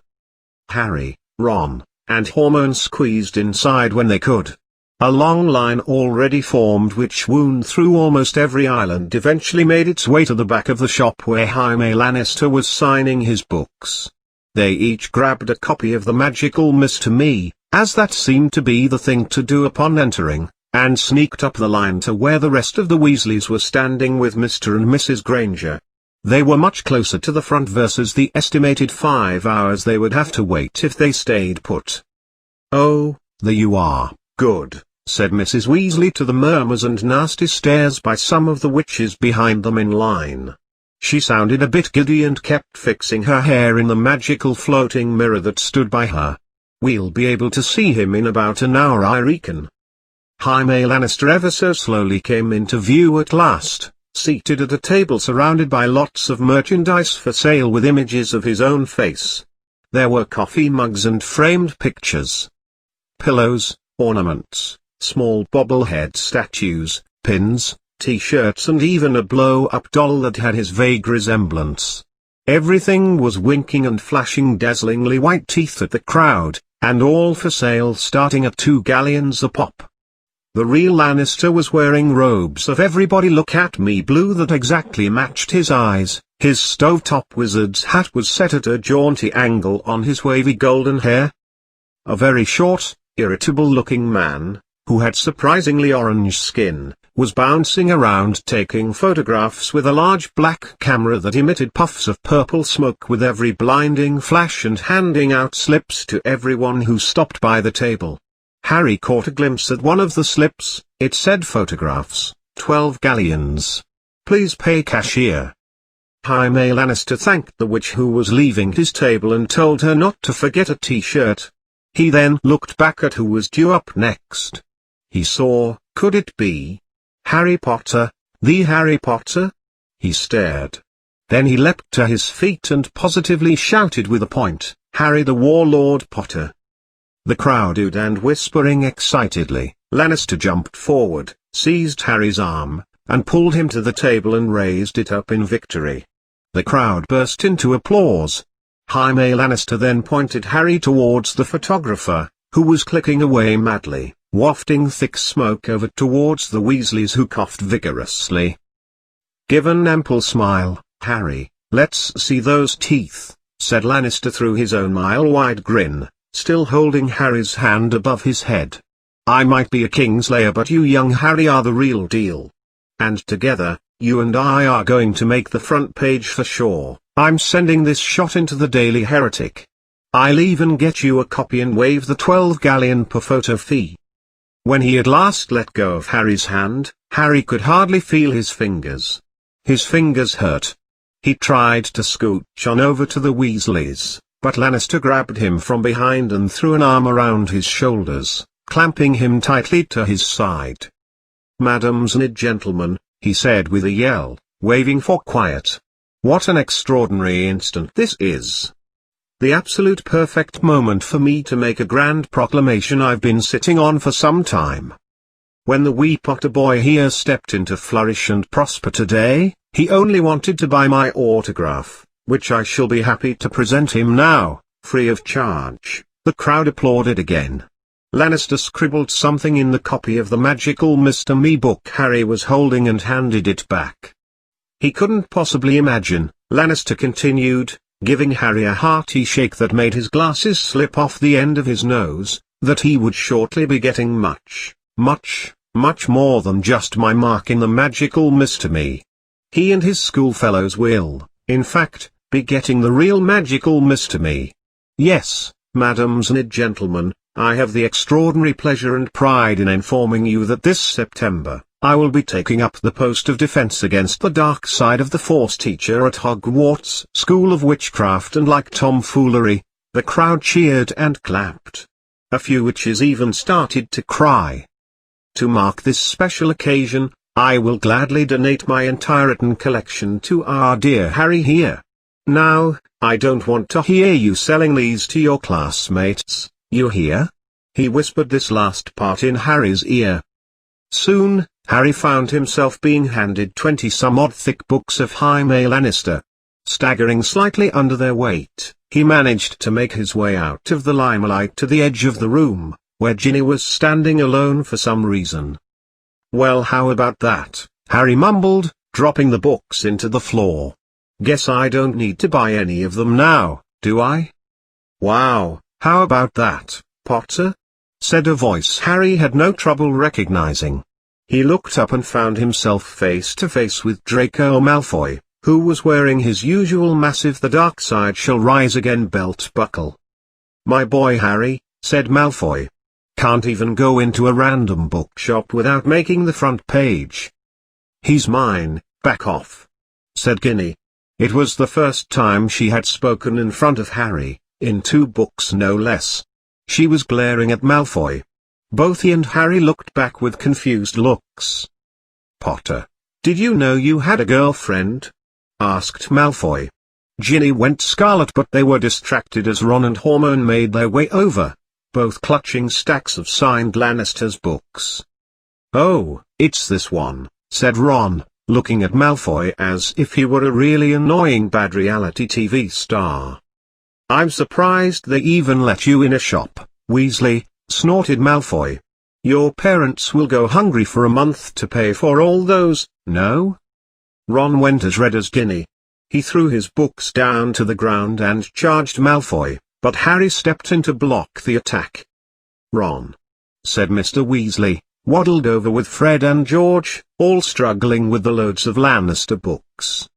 Harry, Ron, and Hermione squeezed inside when they could. A long line already formed which wound through almost every aisle and eventually made its way to the back of the shop where Jaime Lannister was signing his books. They each grabbed a copy of The Magical Mr. Me, as that seemed to be the thing to do upon entering, and sneaked up the line to where the rest of the Weasleys were standing with Mr. and Mrs. Granger. They were much closer to the front versus the estimated 5 hours they would have to wait if they stayed put. "Oh, there you are, good," said Mrs. Weasley to the murmurs and nasty stares by some of the witches behind them in line. She sounded a bit giddy and kept fixing her hair in the magical floating mirror that stood by her. "We'll be able to see him in about an hour, I reckon." Jaime Lannister ever so slowly came into view at last, seated at a table surrounded by lots of merchandise for sale with images of his own face. There were coffee mugs and framed pictures, pillows, ornaments, small bobblehead statues, pins, T-shirts and even a blow-up doll that had his vague resemblance. Everything was winking and flashing dazzlingly white teeth at the crowd, and all for sale starting at 2 galleons a pop. The real Lannister was wearing robes of everybody look at me blue that exactly matched his eyes, his stovetop wizard's hat was set at a jaunty angle on his wavy golden hair. A very short, irritable-looking man, who had surprisingly orange skin, was bouncing around taking photographs with a large black camera that emitted puffs of purple smoke with every blinding flash and handing out slips to everyone who stopped by the table. Harry caught a glimpse at one of the slips. It said photographs, 12 galleons. Please pay cashier. Jaime Lannister thanked the witch who was leaving his table and told her not to forget a T-shirt. He then looked back at who was due up next. He saw, could it be, "Harry Potter, the Harry Potter?" He stared. Then he leapt to his feet and positively shouted with a point, "Harry the Warlord Potter." The crowd oohed and whispering excitedly, Lannister jumped forward, seized Harry's arm, and pulled him to the table and raised it up in victory. The crowd burst into applause. Jaime Lannister then pointed Harry towards the photographer, who was clicking away madly, wafting thick smoke over towards the Weasleys, who coughed vigorously. "Give an ample smile, Harry, let's see those teeth," said Lannister through his own mile-wide grin, still holding Harry's hand above his head. "I might be a Kingslayer, but you, young Harry, are the real deal. And together, you and I are going to make the front page for sure. I'm sending this shot into the Daily Heretic. I'll even get you a copy and waive the 12 galleon per photo fee." When he at last let go of Harry's hand, Harry could hardly feel his fingers. His fingers hurt. He tried to scooch on over to the Weasleys, but Lannister grabbed him from behind and threw an arm around his shoulders, clamping him tightly to his side. "Madams and gentlemen," he said with a yell, waving for quiet. "What an extraordinary instant this is. The absolute perfect moment for me to make a grand proclamation I've been sitting on for some time. When the wee Potter boy here stepped into Flourish and Prosper today, he only wanted to buy my autograph, which I shall be happy to present him now, free of charge." The crowd applauded again. Lannister scribbled something in the copy of the magical Mr. Me book Harry was holding and handed it back. "He couldn't possibly imagine," Lannister continued, giving Harry a hearty shake that made his glasses slip off the end of his nose, "that he would shortly be getting much more than just my mark in the magical Mr. Me. He and his schoolfellows will, in fact, be getting the real magical Mr. Me. Yes, madams and gentlemen, I have the extraordinary pleasure and pride in informing you that this September, I will be taking up the post of defense against the dark side of the Force teacher at Hogwarts School of Witchcraft, and like tomfoolery, the crowd cheered and clapped. A few witches even started to cry. To mark this special occasion, I will gladly donate my entire written collection to our dear Harry here. Now, I don't want to hear you selling these to your classmates, you hear?" He whispered this last part in Harry's ear. Soon, Harry found himself being handed 20-some-odd thick books of Jaime Lannister. Staggering slightly under their weight, he managed to make his way out of the limelight to the edge of the room, where Ginny was standing alone for some reason. "Well, how about that?" Harry mumbled, dropping the books into the floor. "Guess I don't need to buy any of them now, do I?" "Wow, how about that, Potter?" said a voice Harry had no trouble recognizing. He looked up and found himself face to face with Draco Malfoy, who was wearing his usual massive "The Dark Side Shall Rise Again" belt buckle. "My boy Harry," said Malfoy. "Can't even go into a random bookshop without making the front page." "He's mine, back off," said Ginny. It was the first time she had spoken in front of Harry, in 2 books no less. She was glaring at Malfoy. Both he and Harry looked back with confused looks. "Potter, did you know you had a girlfriend?" asked Malfoy. Ginny went scarlet, but they were distracted as Ron and Hermione made their way over, both clutching stacks of signed Lannister's books. "Oh, it's this one," said Ron, looking at Malfoy as if he were a really annoying bad reality TV star. "I'm surprised they even let you in a shop, Weasley," snorted Malfoy. "Your parents will go hungry for a month to pay for all those, no?" Ron went as red as Ginny. He threw his books down to the ground and charged Malfoy, but Harry stepped in to block the attack. "Ron," said Mr. Weasley, waddled over with Fred and George, all struggling with the loads of Lannister books.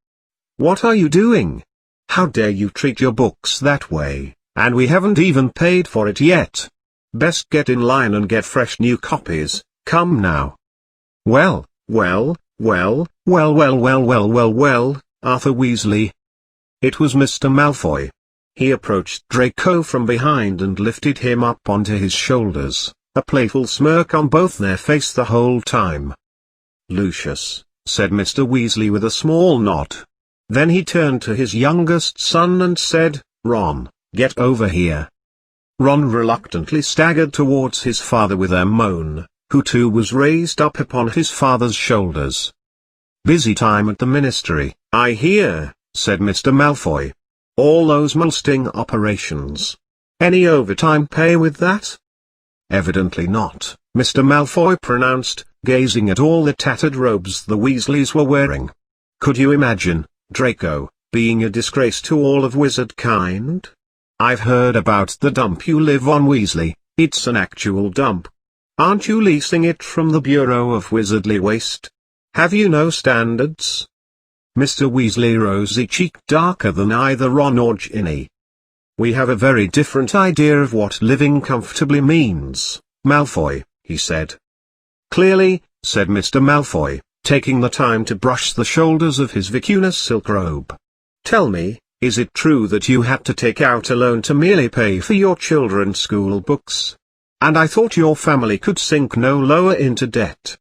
"What are you doing? How dare you treat your books that way, and we haven't even paid for it yet. Best get in line and get fresh new copies, come now." Well, Arthur Weasley. It was Mr. Malfoy. He approached Draco from behind and lifted him up onto his shoulders, a playful smirk on both their face the whole time. Lucius," said Mr. Weasley with a small nod. Then he turned to his youngest son and said, "Ron, get over here." Ron reluctantly staggered towards his father with a moan, who too was raised up upon his father's shoulders. "Busy time at the ministry, I hear," said Mr. Malfoy. "All those molesting operations. Any overtime pay with that?" "Evidently not," Mr. Malfoy pronounced, gazing at all the tattered robes the Weasleys were wearing. "Could you imagine, Draco, being a disgrace to all of wizard kind? I've heard about the dump you live on, Weasley. It's an actual dump. Aren't you leasing it from the Bureau of Wizardly Waste? Have you no standards?" Mr. Weasley rosy cheeked darker than either Ron or Ginny. "We have a very different idea of what living comfortably means, Malfoy," he said. "Clearly," said Mr. Malfoy, taking the time to brush the shoulders of his vicunus silk robe. "Tell me, is it true that you had to take out a loan to merely pay for your children's school books? And I thought your family could sink no lower into debt."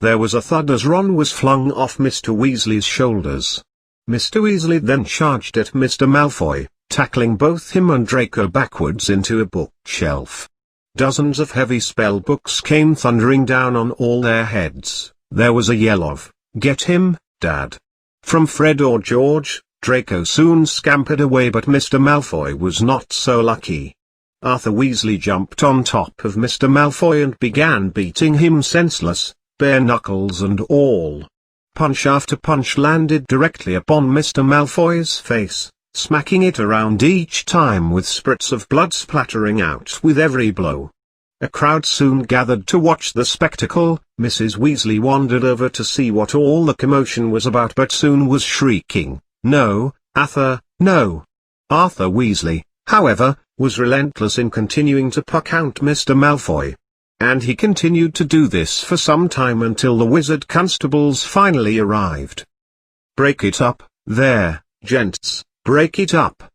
There was a thud as Ron was flung off Mr. Weasley's shoulders. Mr. Weasley then charged at Mr. Malfoy, tackling both him and Draco backwards into a bookshelf. Dozens of heavy spell books came thundering down on all their heads. There was a yell of, "Get him, Dad!" from Fred or George. Draco soon scampered away, but Mr. Malfoy was not so lucky. Arthur Weasley jumped on top of Mr. Malfoy and began beating him senseless, bare knuckles and all. Punch after punch landed directly upon Mr. Malfoy's face, smacking it around each time with spurts of blood splattering out with every blow. A crowd soon gathered to watch the spectacle. Mrs. Weasley wandered over to see what all the commotion was about, but soon was shrieking, "No, Arthur, no!" Arthur Weasley, however, was relentless in continuing to poke-out Mr. Malfoy. And he continued to do this for some time until the wizard constables finally arrived. "Break it up, there, gents, break it up."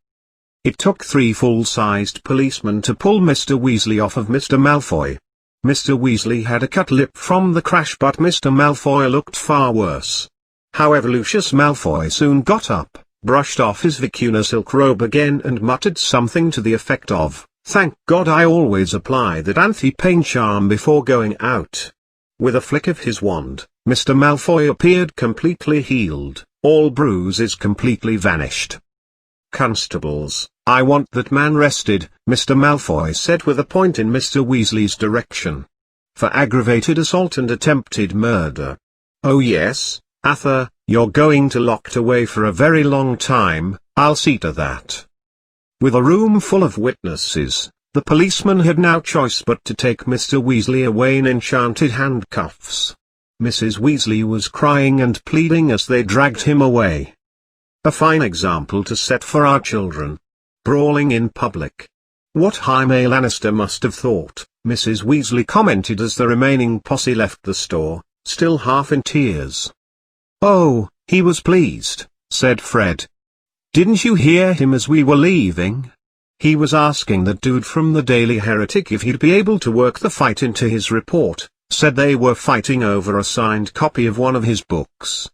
It took 3 full-sized policemen to pull Mr. Weasley off of Mr. Malfoy. Mr. Weasley had a cut lip from the crash, but Mr. Malfoy looked far worse. However, Lucius Malfoy soon got up, brushed off his vicuna silk robe again and muttered something to the effect of, "Thank God I always apply that anti-pain charm before going out." With a flick of his wand, Mr. Malfoy appeared completely healed, all bruises completely vanished. "Constables, I want that man arrested," Mr. Malfoy said with a point in Mr. Weasley's direction. "For aggravated assault and attempted murder. Oh yes, Arthur, you're going to locked away for a very long time, I'll see to that." With a room full of witnesses, the policeman had no choice but to take Mr. Weasley away in enchanted handcuffs. Mrs. Weasley was crying and pleading as they dragged him away. "A fine example to set for our children. Brawling in public. What Jaime Lannister must have thought," Mrs. Weasley commented as the remaining posse left the store, still half in tears. "Oh, he was pleased," said Fred. "Didn't you hear him as we were leaving? He was asking that dude from the Daily Heretic if he'd be able to work the fight into his report, said they were fighting over a signed copy of one of his books."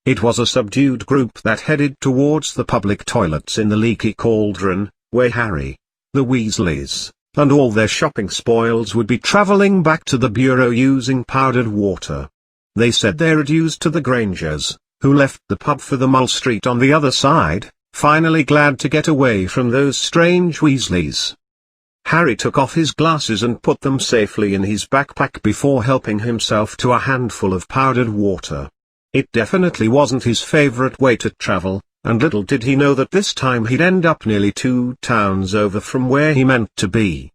It was a subdued group that headed towards the public toilets in the Leaky Cauldron, where Harry, the Weasleys, and all their shopping spoils would be traveling back to the Bureau using powdered water. They said their adieus to the Grangers, who left the pub for the Mole Street on the other side, finally glad to get away from those strange Weasleys. Harry took off his glasses and put them safely in his backpack before helping himself to a handful of powdered water. It definitely wasn't his favorite way to travel, and little did he know that this time he'd end up nearly 2 towns over from where he meant to be.